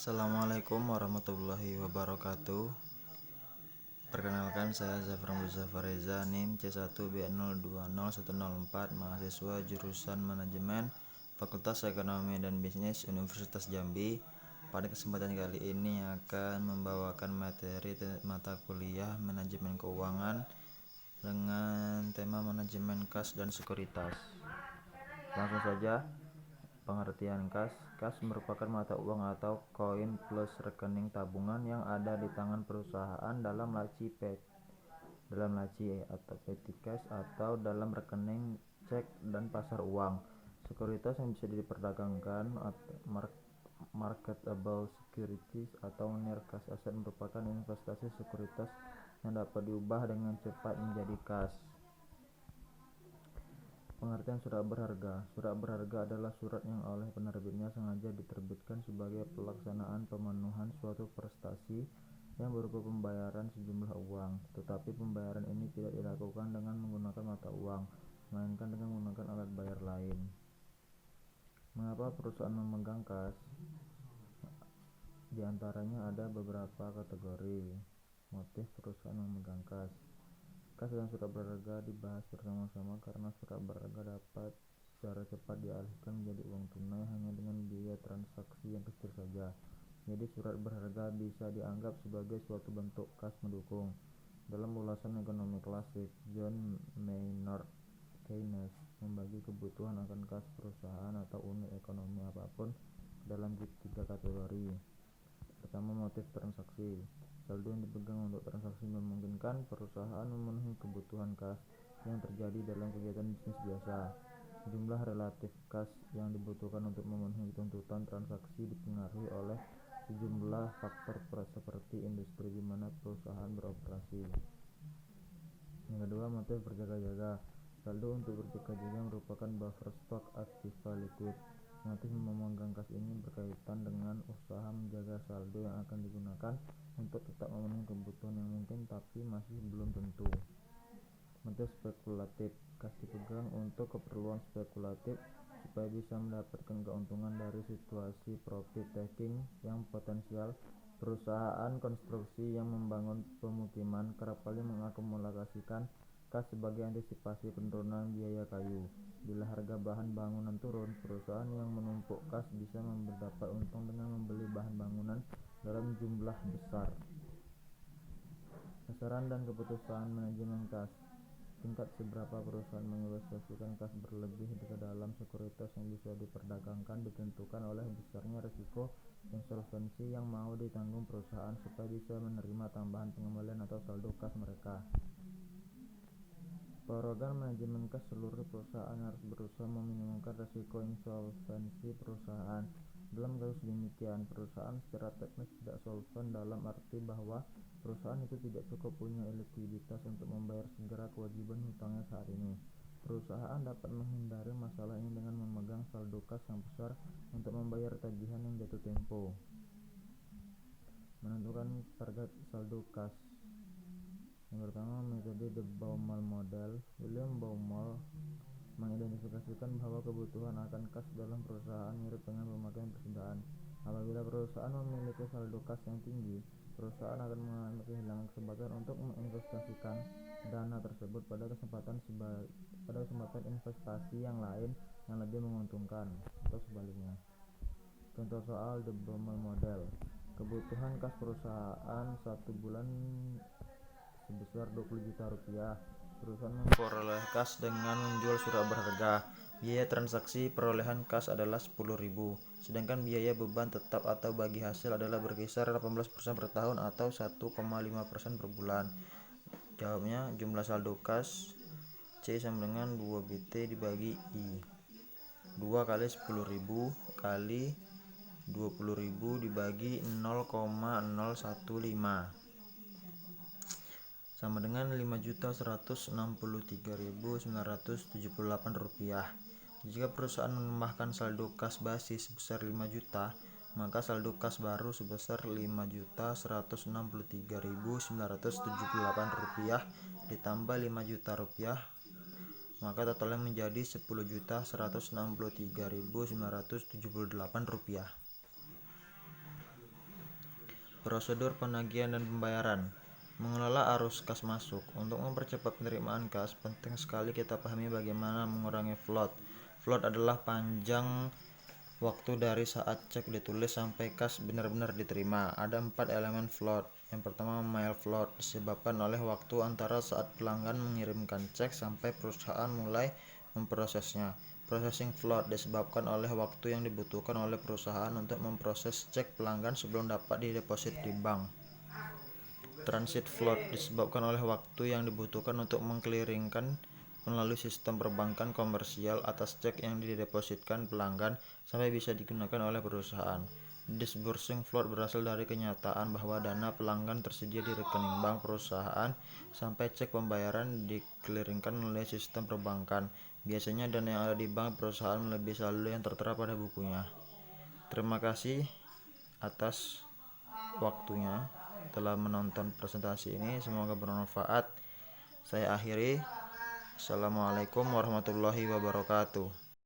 Assalamualaikum warahmatullahi wabarakatuh. Perkenalkan, saya Zafran Muzaffar Reza, NIM C1B020104, mahasiswa jurusan Manajemen Fakultas Ekonomi dan Bisnis Universitas Jambi. Pada kesempatan kali ini akan membawakan materi mata kuliah Manajemen Keuangan dengan tema manajemen kas dan sekuritas. Langsung saja. Pengertian kas. Kas merupakan mata uang atau koin plus rekening tabungan yang ada di tangan perusahaan dalam laci atau petty cash atau dalam rekening cek dan pasar uang. Sekuritas yang bisa diperdagangkan atau marketable securities atau near cash asset merupakan investasi sekuritas yang dapat diubah dengan cepat menjadi kas. Pengertian surat berharga. Surat berharga adalah surat yang oleh penerbitnya sengaja diterbitkan sebagai pelaksanaan pemenuhan suatu prestasi yang berupa pembayaran sejumlah uang, tetapi pembayaran ini tidak dilakukan dengan menggunakan mata uang, melainkan dengan menggunakan alat bayar lain. Mengapa perusahaan memegang kas? Di antaranya ada beberapa kategori motif perusahaan memegang kas. Kas dan surat berharga dibahas bersama-sama karena surat berharga dapat secara cepat dialihkan menjadi uang tunai hanya dengan biaya transaksi yang kecil saja. Jadi surat berharga bisa dianggap sebagai suatu bentuk kas mendukung. Dalam ulasan ekonomi klasik, John Maynard Keynes membagi kebutuhan akan kas perusahaan atau unit ekonomi apapun dalam 3 kategori. Pertama, motif transaksi. Saldo yang dipegang untuk transaksi memungkinkan perusahaan memenuhi kebutuhan kas yang terjadi dalam kegiatan bisnis biasa. Jumlah relatif kas yang dibutuhkan untuk memenuhi tuntutan transaksi dipengaruhi oleh sejumlah faktor seperti industri di mana perusahaan beroperasi. Yang kedua, motif berjaga-jaga. Saldo untuk berjaga-jaga merupakan buffer stock aktiva liquid. Motif memegang kas ini berkaitan dengan usaha menjaga saldo yang akan digunakan untuk tetap memenuhi kebutuhan yang mungkin tapi masih belum tentu. Motif spekulatif. Kas dipegang untuk keperluan spekulatif supaya bisa mendapatkan keuntungan dari situasi profit taking yang potensial. Perusahaan konstruksi yang membangun pemukiman kerap kali mengakumulasikan kas sebagai antisipasi penurunan biaya kayu. Bila harga bahan bangunan turun, perusahaan yang menumpuk kas bisa mendapat untung dengan membeli bahan bangunan dalam jumlah besar. Sasaran dan keputusan manajemen kas. Tingkat seberapa perusahaan menginvestasikan kas berlebih ke dalam sekuritas yang bisa diperdagangkan ditentukan oleh besarnya risiko insolvensi yang mau ditanggung perusahaan supaya bisa menerima tambahan pengembalian atau saldo kas mereka. Program manajemen kas. Seluruh perusahaan harus berusaha meminimumkan risiko insolvensi perusahaan. Dalam kasus demikian, perusahaan secara teknis tidak solvent dalam arti bahwa perusahaan itu tidak cukup punya likuiditas untuk membayar segera kewajiban hutangnya saat ini. Perusahaan dapat menghindari masalah ini dengan memegang saldo kas yang besar untuk membayar tagihan yang jatuh tempo. Menentukan target saldo kas. Yang pertama, metode The Baumol Model. William Baumol mengidentifikasikan bahwa kebutuhan akan kas dalam perusahaan mirip dengan pemakaian persediaan. Apabila perusahaan memiliki saldo kas yang tinggi, perusahaan akan mengalami kehilangan kesempatan untuk menginvestasikan dana tersebut pada kesempatan investasi yang lain yang lebih menguntungkan, atau sebaliknya. Contoh soal The Baumol Model. Kebutuhan kas perusahaan 1 bulan sebesar 20 juta rupiah. Perusahaan memperoleh kas dengan menjual surat berharga. Biaya transaksi perolehan kas adalah 10.000, sedangkan biaya beban tetap atau bagi hasil adalah berkisar 18% per tahun atau 1,5% per bulan. Jawabnya, jumlah saldo kas C sama dengan 2BT dibagi I. 2 kali 10.000 kali 20.000 dibagi 0,015 sama dengan 5.163.978 rupiah. Jika perusahaan menambahkan saldo kas basis sebesar 5 juta, maka saldo kas baru sebesar 5.163.978 rupiah ditambah 5 juta rupiah, maka totalnya menjadi 10.163.978 rupiah. Prosedur penagihan dan pembayaran. Mengelola arus kas masuk. Untuk mempercepat penerimaan kas, penting sekali kita pahami bagaimana mengurangi float. Float adalah panjang waktu dari saat cek ditulis sampai kas benar-benar diterima. Ada 4 elemen float. Yang pertama, mail float, disebabkan oleh waktu antara saat pelanggan mengirimkan cek sampai perusahaan mulai memprosesnya. Processing float disebabkan oleh waktu yang dibutuhkan oleh perusahaan untuk memproses cek pelanggan sebelum dapat dideposit di bank. Transit float disebabkan oleh waktu yang dibutuhkan untuk mengclearingkan melalui sistem perbankan komersial atas cek yang didepositkan pelanggan sampai bisa digunakan oleh perusahaan. Disbursing float berasal dari kenyataan bahwa dana pelanggan tersedia di rekening bank perusahaan sampai cek pembayaran diclearingkan melalui sistem perbankan. Biasanya dana yang ada di bank perusahaan melebihi saldo yang tertera pada bukunya. Terima kasih atas waktunya telah menonton presentasi ini, semoga bermanfaat. Saya akhiri. Assalamualaikum warahmatullahi wabarakatuh.